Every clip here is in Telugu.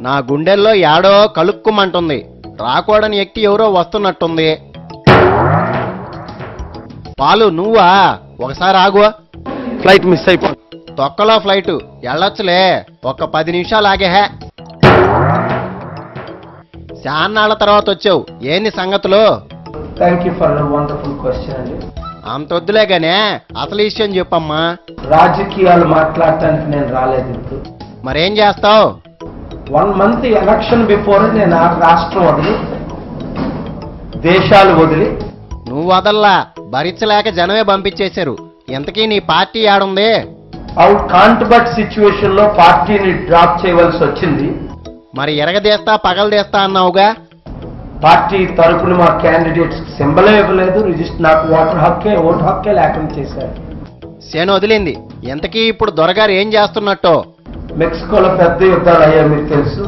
నా గుండెల్లో యాడో కలుక్కుమంటుంది. రాకూడని వ్యక్తి ఎవరో వస్తున్నట్టుంది. పాలు నువ్వా? ఒకసారి ఆగు. ఫ్లైట్ మిస్ అయిపో. తొక్కలో ఫ్లైటు వెళ్ళొచ్చులే, ఒక 10 నిమిషాలు ఆగే. చాన్నాళ్ళ తర్వాత వచ్చావు, ఏంది సంగతులు? Thank you for wonderful question అండి. అంతొద్దులేగానే అసలు విషయం చెప్పమ్మా. రాజకీయాలు మాట్లాడటానికి నేను రాలేదు ఇప్పుడు. మరేం చేస్తావు? 1 month ఎలక్షన్ బిఫోర్ నేను ఆ రాష్ట్రం వదిలి దేశాలు వదిలి. నువ్వు వదల్లా, భరించలేక జనమే పంపించేశారు. ఇంతకీ నీ పార్టీ ఆడుంది? అవుట్ కాంట్బట్ సిచ్యువేషన్ లో పార్టీని డ్రాప్ చేయవలసి వచ్చింది. మరి ఎరగదేస్తా పగలదేస్తా అన్నావుగా. పార్టీ తరపున మా క్యాండిడేట్స్ సింబలే ఇవ్వలేదు. రిజిస్టర్ నాకు ఓటు హక్కే లేకుండా చేశారు. శని వదిలింది. ఇంతకీ ఇప్పుడు దొరగారు ఏం చేస్తున్నట్టు? మెక్సికోలో పెద్ద యుద్ధాలు అయ్యా, మీకు తెలుసు.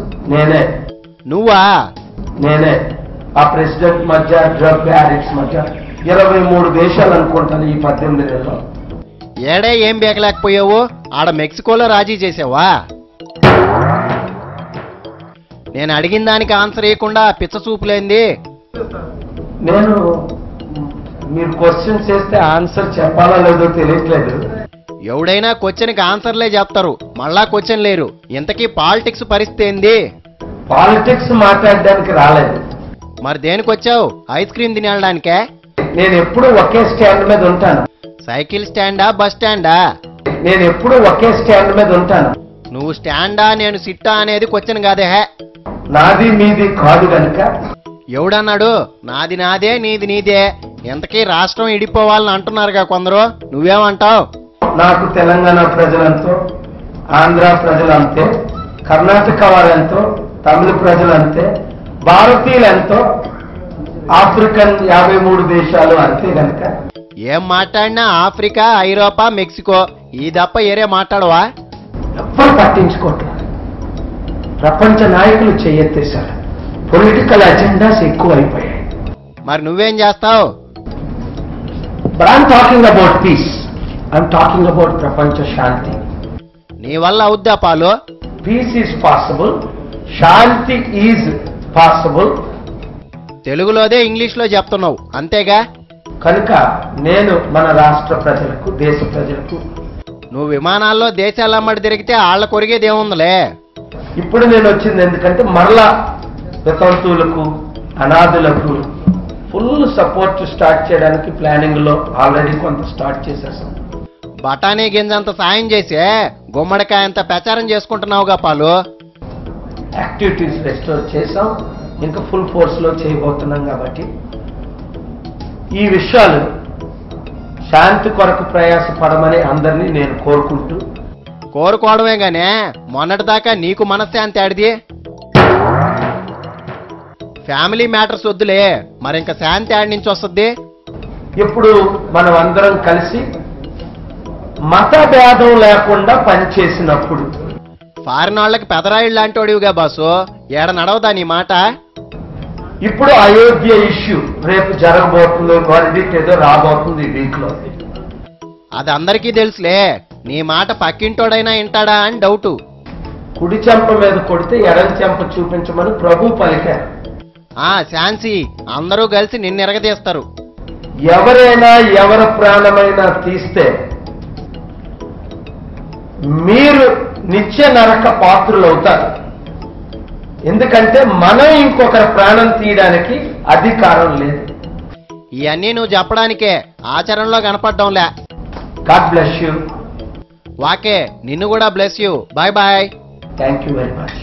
నువ్వా? నేనే ఆ ప్రెసిడెంట్ మధ్య, డ్రగ్ యాడిక్ట్స్ మధ్య 23 దేశాలు అనుకుంటాను ఈ 18 నెలల్లో. ఏడే ఏం బేకలేకపోయావు? ఆడ మెక్సికోలో రాజీ చేసావా? నేను అడిగిన దానికి ఆన్సర్ ఇవ్వకుండా పిచ్చ చూపులేంది. నేను మీరు క్వశ్చన్ చేస్తే ఆన్సర్ చెప్పాలా లేదో తెలియట్లేదు. ఎవడైనా క్వశ్చన్కి ఆన్సర్లే చెప్తారు, మళ్ళా క్వశ్చన్ లేరు. ఇంతకీ పాలిటిక్స్ పరిస్థితి ఏంది? పాలిటిక్స్ మాట్లాడడానికి రాలేదు. మరి దేనికి వచ్చావు? ఐస్ క్రీమ్ తినడానికే? నేను ఎప్పుడు ఒకే స్టాండ్ మీద ఉంటాను. సైకిల్ స్టాండా బస్ స్టాండా? నేను ఎప్పుడు ఒకే స్టాండ్ మీద ఉంటాను. నువ్వు స్టాండా నేను సిట్టా అనేది క్వశ్చన్ కాదే. నాది మీది కాదు గనుక. ఎవడన్నాడు నాది నాదే నీది నీదే? ఇంతకీ రాష్ట్రం ఇడిపోవాలని అంటున్నారుగా కొందరు, నువ్వేమంటావు? నాకు తెలంగాణ ప్రజలంతో, ఆంధ్ర ప్రజలంతే, కర్ణాటక వారంతో, తమిళ ప్రజలంతే, భారతీయులంతో, ఆఫ్రికన్ 53 దేశాలు అంతే గనక. ఏం మాట్లాడినా ఆఫ్రికా, ఐరోపా, మెక్సికో ఈ తప్ప ఏరే మాట్లాడవా? ఎవ్వరు పట్టించుకోవట్లేదు. ప్రపంచ నాయకులు చేయెత్తేశారు. పొలిటికల్ అజెండాస్ ఎక్కువ అయిపోయాయి. మరి నువ్వేం చేస్తావు? But I'm talking about peace. I'm talking about ప్రపంచ శాంతి. నీ వల్ల అవుద్దా పాలు? పీస్ ఈజ్ పాసిబుల్, శాంతి ఈజ్ పాసిబుల్. తెలుగులోదే ఇంగ్లీష్లో చెప్తున్నావు అంతేగా? కనుక నేను మన రాష్ట్ర ప్రజలకు, దేశ ప్రజలకు. నువ్వు విమానాల్లో దేశాలమ్మడి తిరిగితే ఆళ్ల కొరిగేదేముందిలే. ఇప్పుడు నేను వచ్చింది ఎందుకంటే మరలా వితంతువులకు, అనాథులకు ఫుల్ సపోర్ట్ స్టార్ట్ చేయడానికి ప్లానింగ్ లో ఆల్రెడీ కొంత స్టార్ట్ చేసేసాం. బఠానీ గింజంత సాయం చేసే గుమ్మడికాయంత ప్రచారం చేసుకుంటున్నావుగా పాలు. యాక్టివిటీస్ రెస్టోర్ చేసాం, ఇంకా ఫుల్ ఫోర్స్ లో చేయబోతున్నాం. కాబట్టి ఈ విషయాలు శాంతి కొరకు ప్రయాసపడమని అందరినీ నేను కోరుకుంటూ. కోరుకోవడమే గానే మొన్నటిదాకా నీకు మనశ్శాంతి ఆడిది. ఫ్యామిలీ మ్యాటర్స్ వద్దులే, మరింక శాంతి ఆడి నుంచి వస్తుంది. ఇప్పుడు మనం అందరం కలిసి మత భేదం లేకుండా పనిచేసినప్పుడు. ఫారిన్ వాళ్ళకి పెదరాయిళ్ళు లాంటోడివిగా బాసు, ఏడ నడవదా నీ మాట? ఇప్పుడు అయోధ్య ఇష్యూ రేపు జరగబోతుంది, వర్డిక్ట్ ఏదో రాబోతుంది ఈ వీక్ లో. అది అందరికీ తెలుసులే, నీ మాట పక్కింటోడైనా వింటాడా అని డౌటు. కుడి చెంప మీద కొడితే ఎడం చెంప చూపించమని ప్రభు పలికారు. శాన్సీ అందరూ కలిసి నిన్ను ఎరగదీస్తారు. ఎవరైనా ఎవరి ప్రాణమైనా తీస్తే మీరు నిత్య నరక పాత్రులు అవుతారు. ఎందుకంటే మనం ఇంకొకరి ప్రాణం తీయడానికి అధికారం లేదు. ఇవన్నీ నువ్వు చెప్పడానికే, ఆచరణలో కనపడ్డంలే. God bless you. వాకే నిన్ను కూడా bless you. Bye bye. Thank you very much.